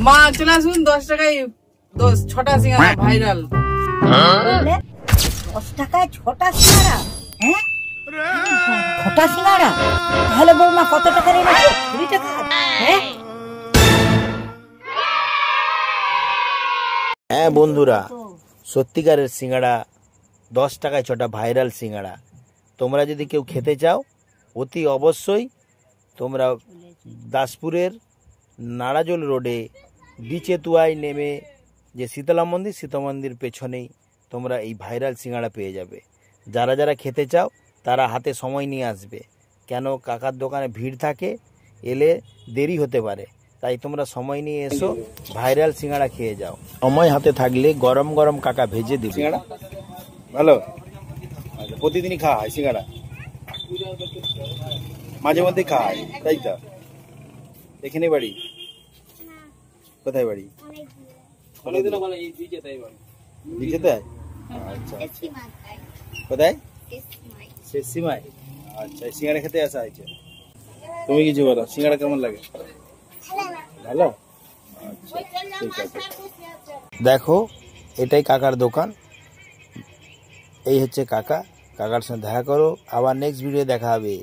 মা চলে আসুন 10 টাকায় 6টা সিঙ্গাড়া ভাইরাল। 10 টাকায় 6টা সিঙ্গাড়া? হ্যাঁ 6টা সিঙ্গাড়া? তাহলে বৌমা কত টাকা এনেছো? 20 টাকা? হ্যাঁ হ্যাঁ বন্ধুরা, সত্যিকারের সিঙ্গাড়া 10 টাকায় 6টা ভাইরাল সিঙ্গাড়া। তোমরা যদি কেউ খেতে চাও অতি অবশ্যই তোমরা দাসপুরের নারাজল রোডে বিচেতুয়ায় নেমে যে শীতলা মন্দির পেছনেই তোমরা এই ভাইরাল সিঙ্গাড়া পেয়ে যাবে। যারা যারা খেতে চাও তারা হাতে সময় নিয়ে আসবে, কেন কাকার দোকানে ভিড় থাকে, এলে দেরি হতে পারে, তাই তোমরা সময় নিয়ে এসো, ভাইরাল সিঙ্গাড়া খেয়ে যাও। সময় হাতে থাকলে গরম গরম কাকা ভেজে দিবে। সিঙ্গাড়া ভালো, আচ্ছা প্রতিদিনই খাওয়া হয় সিঙ্গাড়া? মাঝে মধ্যে খাওয়া হয়, তাই তো? এখানে বাড়ি? কোথায় বাড়ি? বিজেতে? আচ্ছা কোথায়? শেষ সীমায়। আচ্ছা সিঙ্গাড়া খেতে আসা হয়েছে। তুমি কিছু বলো, সিঙ্গাড়া কেমন লাগে? ভালো, আচ্ছা ঠিক আছে। দেখো এটাই কাকার দোকান, এই হচ্ছে কাকা। কাকার সঙ্গে দেখা করো, আবার নেক্সট ভিডিও দেখা হবে।